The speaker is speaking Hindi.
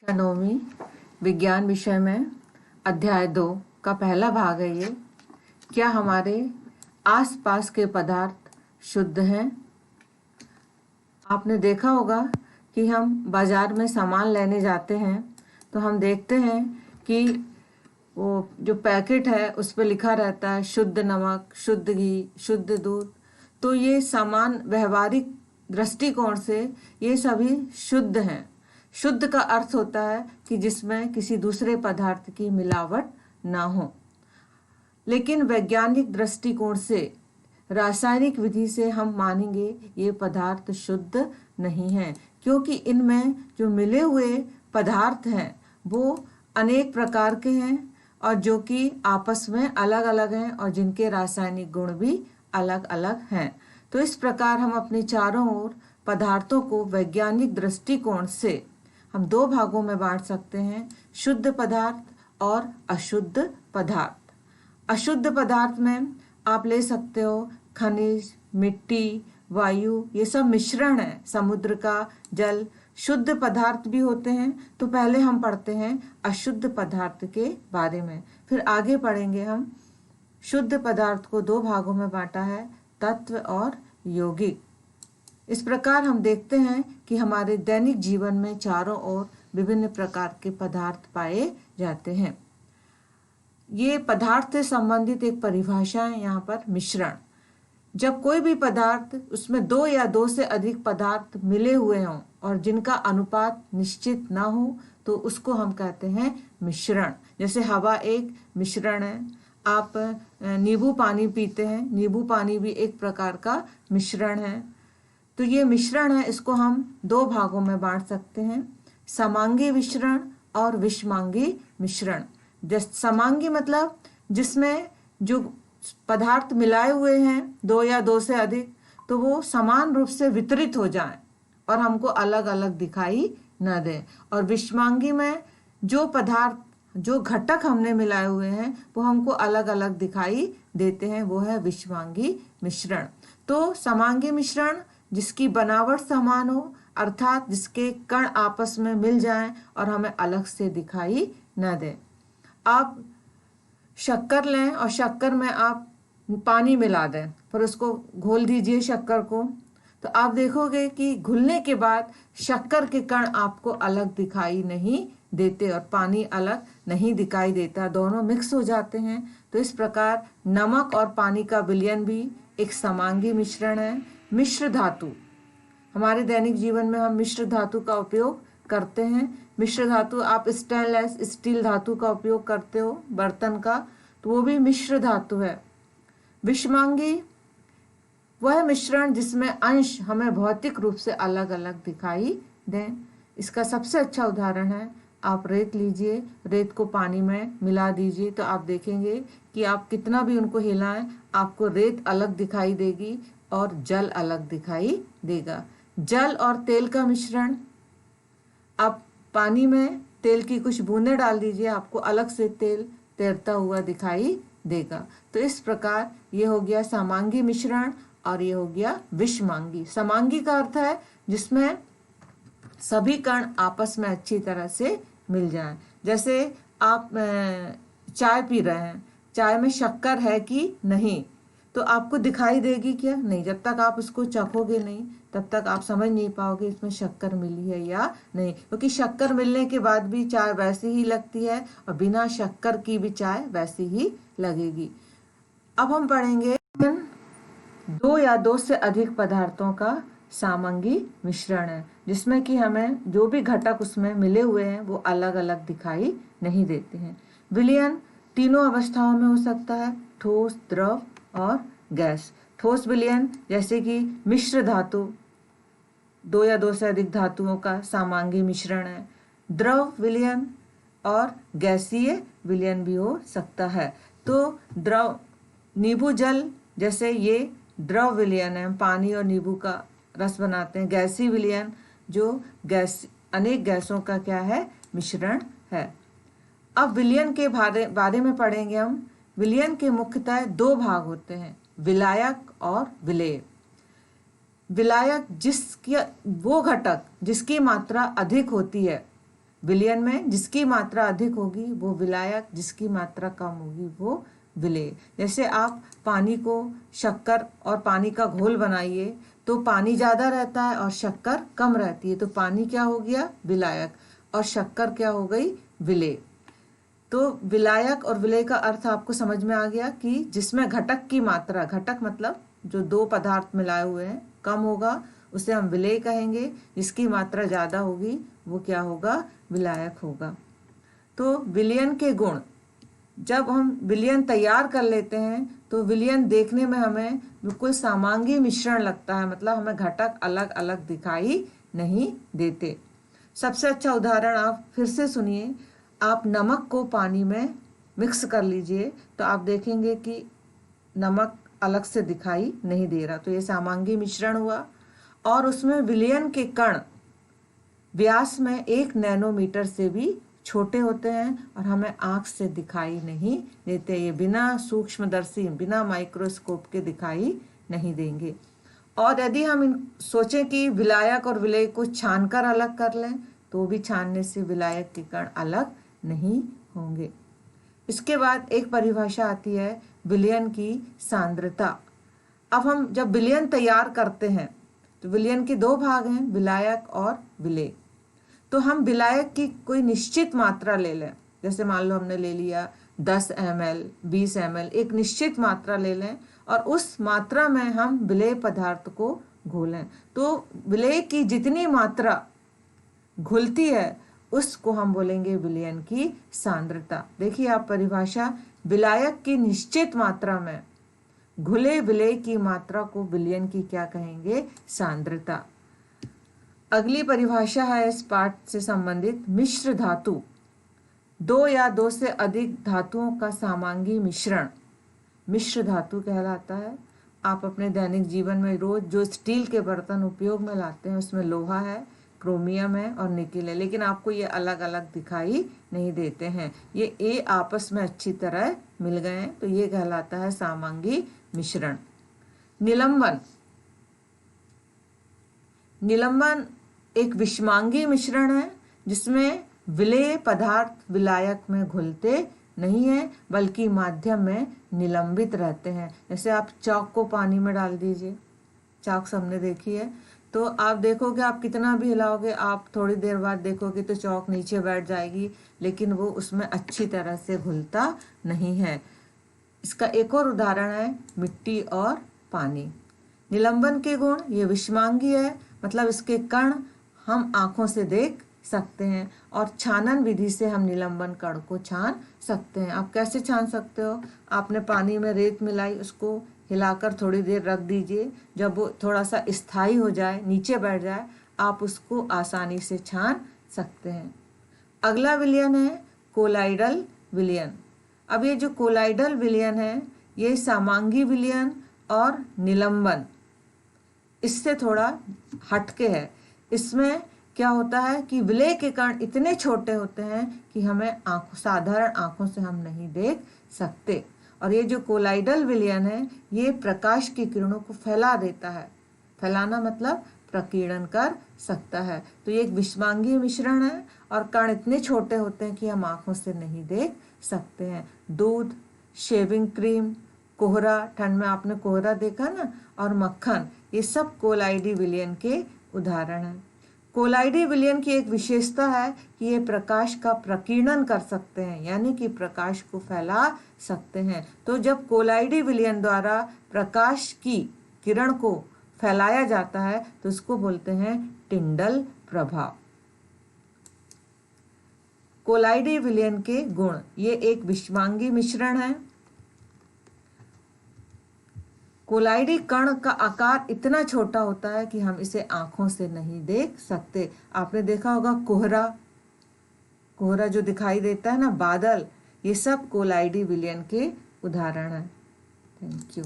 नवमी विज्ञान विषय में अध्याय 2 का पहला भाग है ये। क्या हमारे आसपास के पदार्थ शुद्ध हैं? आपने देखा होगा कि हम बाजार में सामान लेने जाते हैं तो हम देखते हैं कि वो जो पैकेट है उस पर लिखा रहता है शुद्ध नमक, शुद्ध घी, शुद्ध दूध। तो ये सामान व्यवहारिक दृष्टिकोण से ये सभी शुद्ध हैं। शुद्ध का अर्थ होता है कि जिसमें किसी दूसरे पदार्थ की मिलावट ना हो। लेकिन वैज्ञानिक दृष्टिकोण से, रासायनिक विधि से हम मानेंगे ये पदार्थ शुद्ध नहीं हैं, क्योंकि इनमें जो मिले हुए पदार्थ हैं वो अनेक प्रकार के हैं और जो कि आपस में अलग अलग हैं और जिनके रासायनिक गुण भी अलग अलग हैं। तो इस प्रकार हम अपने चारों ओर पदार्थों को वैज्ञानिक दृष्टिकोण से हम दो भागों में बांट सकते हैं, शुद्ध पदार्थ और अशुद्ध पदार्थ। अशुद्ध पदार्थ में आप ले सकते हो खनिज, मिट्टी, वायु, ये सब मिश्रण है समुद्र का, जल। शुद्ध पदार्थ भी होते हैं। तो पहले हम पढ़ते हैं अशुद्ध पदार्थ के बारे में, फिर आगे पढ़ेंगे हम। शुद्ध पदार्थ को दो भागों में बांटा है, तत्व और यौगिक। इस प्रकार हम देखते हैं कि हमारे दैनिक जीवन में चारों ओर विभिन्न प्रकार के पदार्थ पाए जाते हैं। ये पदार्थ से संबंधित एक परिभाषा है यहाँ पर, मिश्रण। जब कोई भी पदार्थ, उसमें दो या दो से अधिक पदार्थ मिले हुए हों और जिनका अनुपात निश्चित ना हो तो उसको हम कहते हैं मिश्रण। जैसे हवा एक मिश्रण है। आप नींबू पानी पीते हैं, नींबू पानी भी एक प्रकार का मिश्रण है। तो ये मिश्रण है, इसको हम दो भागों में बांट सकते हैं, समांगी मिश्रण और विषमांगी मिश्रण। समांगी मतलब जिसमें जो पदार्थ मिलाए हुए हैं दो या दो से अधिक, तो वो समान रूप से वितरित हो जाएं और हमको अलग अलग दिखाई न दें। और विषमांगी में जो पदार्थ, जो घटक हमने मिलाए हुए हैं वो हमको अलग अलग दिखाई देते हैं, वो है विषमांगी मिश्रण। तो समांगी मिश्रण जिसकी बनावट समान हो, अर्थात जिसके कण आपस में मिल जाएं और हमें अलग से दिखाई न दें। आप शक्कर लें और शक्कर में आप पानी मिला दें, फिर उसको घोल दीजिए शक्कर को, तो आप देखोगे कि घुलने के बाद शक्कर के कण आपको अलग दिखाई नहीं देते और पानी अलग नहीं दिखाई देता, दोनों मिक्स हो जाते हैं। तो इस प्रकार नमक और पानी का विलयन भी एक समांगी मिश्रण है। मिश्र धातु, हमारे दैनिक जीवन में हम मिश्र धातु का उपयोग करते हैं। मिश्र धातु, आप स्टेनलेस स्टील धातु का उपयोग करते हो बर्तन का, तो वो भी मिश्र धातु है। विषमांगी वह मिश्रण जिसमें अंश हमें भौतिक रूप से अलग अलग दिखाई दें। इसका सबसे अच्छा उदाहरण है, आप रेत लीजिए, रेत को पानी में मिला दीजिए तो आप देखेंगे कि आप कितना भी उनको हिलाएं आपको रेत अलग दिखाई देगी और जल अलग दिखाई देगा। जल और तेल का मिश्रण, आप पानी में तेल की कुछ बूंदें डाल दीजिए, आपको अलग से तेल तैरता हुआ दिखाई देगा। तो इस प्रकार ये हो गया समांगी मिश्रण और ये हो गया विषमांगी। समांगी का अर्थ है जिसमें सभी कण आपस में अच्छी तरह से मिल जाएं। जैसे आप चाय पी रहे हैं, चाय में शक्कर है कि नहीं, तो आपको दिखाई देगी क्या? नहीं। जब तक आप उसको चखोगे नहीं तब तक आप समझ नहीं पाओगे इसमें शक्कर मिली है या नहीं, क्योंकि शक्कर मिलने के बाद भी चाय वैसी ही लगती है और बिना शक्कर की भी चाय वैसी ही लगेगी। अब हम पढ़ेंगे दो या दो से अधिक पदार्थों का सामंगी मिश्रण है, जिसमें कि हमें जो भी घटक उसमें मिले हुए हैं वो अलग अलग दिखाई नहीं देते हैं। विलयन तीनों अवस्थाओं में हो सकता है, ठोस, द्रव और गैस। ठोस विलयन जैसे कि मिश्र धातु, दो या दो से अधिक धातुओं का सामांगी मिश्रण है। द्रव विलयन और गैसीय विलयन भी हो सकता है। तो द्रव, नींबू जल जैसे ये द्रव विलयन है, पानी और नींबू का रस बनाते हैं। गैसीय विलयन जो गैस, अनेक गैसों का क्या है, मिश्रण है। अब विलयन के बारे में पढ़ेंगे हम। विलयन के मुख्यतः दो भाग होते हैं, विलायक और विलेय। विलायक जिसकी, वो घटक जिसकी मात्रा अधिक होती है विलयन में जिसकी मात्रा अधिक होगी वो विलायक, जिसकी मात्रा कम होगी वो विलेय। जैसे आप पानी को शक्कर और पानी का घोल बनाइए तो पानी ज़्यादा रहता है और शक्कर कम रहती है, तो पानी क्या हो गया, विलायक, और शक्कर क्या हो गई, विलेय। तो विलायक और विलेय का अर्थ आपको समझ में आ गया कि जिसमें घटक की मात्रा, घटक मतलब जो दो पदार्थ मिलाए हुए हैं, कम होगा उसे हम विलेय कहेंगे, जिसकी मात्रा ज़्यादा होगी वो क्या होगा, विलायक होगा। तो विलयन के गुण, जब हम विलयन तैयार कर लेते हैं तो विलयन देखने में हमें बिल्कुल समांगी मिश्रण लगता है, मतलब हमें घटक अलग अलग दिखाई नहीं देते। सबसे अच्छा उदाहरण आप फिर से सुनिए, आप नमक को पानी में मिक्स कर लीजिए तो आप देखेंगे कि नमक अलग से दिखाई नहीं दे रहा, तो ये समांगी मिश्रण हुआ। और उसमें विलयन के कण व्यास में 1 नैनोमीटर से भी छोटे होते हैं और हमें आँख से दिखाई नहीं देते, ये बिना सूक्ष्मदर्शी, बिना माइक्रोस्कोप के दिखाई नहीं देंगे। और यदि हम सोचें कि विलायक और विलेय को छानकर अलग कर लें तो भी छानने से विलायक के कण अलग नहीं होंगे। इसके बाद एक परिभाषा आती है विलयन की सांद्रता। अब हम जब विलयन तैयार करते हैं तो विलयन के 2 भाग हैं, विलायक और विलेय। तो हम विलायक की कोई निश्चित मात्रा ले लें, जैसे मान लो हमने ले लिया 10 ml, 20 ml, एक निश्चित मात्रा ले लें और उस मात्रा में हम विलेय पदार्थ को घोलें। तो विलेय की जितनी मात्रा घुलती है उसको हम बोलेंगे विलयन की सांद्रता। देखिए आप परिभाषा, विलायक की निश्चित मात्रा में घुले विलेय की मात्रा को विलयन की क्या कहेंगे, सांद्रता। अगली परिभाषा है इस पाठ से संबंधित, मिश्र धातु, 2 या 2 से अधिक धातुओं का समांगी मिश्रण मिश्र धातु कहलाता है। आप अपने दैनिक जीवन में रोज जो स्टील के बर्तन उपयोग में लाते हैं उसमें लोहा है, क्रोमियम है और निकेल है, लेकिन आपको ये अलग अलग दिखाई नहीं देते हैं, ये आपस में अच्छी तरह मिल गए हैं, तो ये कहलाता है समांगी मिश्रण। निलंबन, निलंबन एक विषमांगी मिश्रण है जिसमें विलेय पदार्थ विलायक में घुलते नहीं है बल्कि माध्यम में निलंबित रहते हैं। जैसे आप चौक को पानी में डाल दीजिए, चौक सबने देखी है, तो आप देखोगे आप कितना भी हिलाओगे, आप थोड़ी देर बाद देखोगे तो चौक नीचे बैठ जाएगी, लेकिन वो उसमें अच्छी तरह से घुलता नहीं है। इसका एक और उदाहरण है मिट्टी और पानी। निलंबन के गुण, ये विषमांगी है, मतलब इसके कण हम आंखों से देख सकते हैं और छानन विधि से हम निलंबन कण को छान सकते हैं। आप कैसे छान सकते हो, आपने पानी में रेत मिलाई, उसको हिलाकर थोड़ी देर रख दीजिए, जब वो थोड़ा सा स्थायी हो जाए, नीचे बैठ जाए, आप उसको आसानी से छान सकते हैं। अगला विलयन है कोलाइडल विलयन। अब ये जो कोलाइडल विलयन है ये समांगी विलयन और निलंबन इससे थोड़ा हटके है। इसमें क्या होता है कि विलेय के कण इतने छोटे होते हैं कि हमें साधारण आंखों से हम नहीं देख सकते, और ये जो कोलाइडल विलयन है ये प्रकाश की किरणों को फैला देता है, फैलाना मतलब प्रकीर्णन कर सकता है। तो ये एक विषमांगी मिश्रण है और कण इतने छोटे होते हैं कि हम आंखों से नहीं देख सकते हैं। दूध, शेविंग क्रीम, कोहरा, ठंड में आपने कोहरा देखा ना, और मक्खन, ये सब कोलाइडी विलयन के उदाहरण हैं। कोलाइडी विलयन की एक विशेषता है कि ये प्रकाश का प्रकीर्णन कर सकते हैं, यानी कि प्रकाश को फैला सकते हैं। तो जब कोलाइडी विलयन द्वारा प्रकाश की किरण को फैलाया जाता है तो उसको बोलते हैं टिंडल प्रभाव। कोलाइडी विलयन के गुण, ये एक विषमांगी मिश्रण है। कोलाइडी कण का आकार इतना छोटा होता है कि हम इसे आंखों से नहीं देख सकते। आपने देखा होगा कोहरा, कोहरा जो दिखाई देता है ना, बादल, ये सब कोलाइडी विलयन के उदाहरण हैं। Thank you.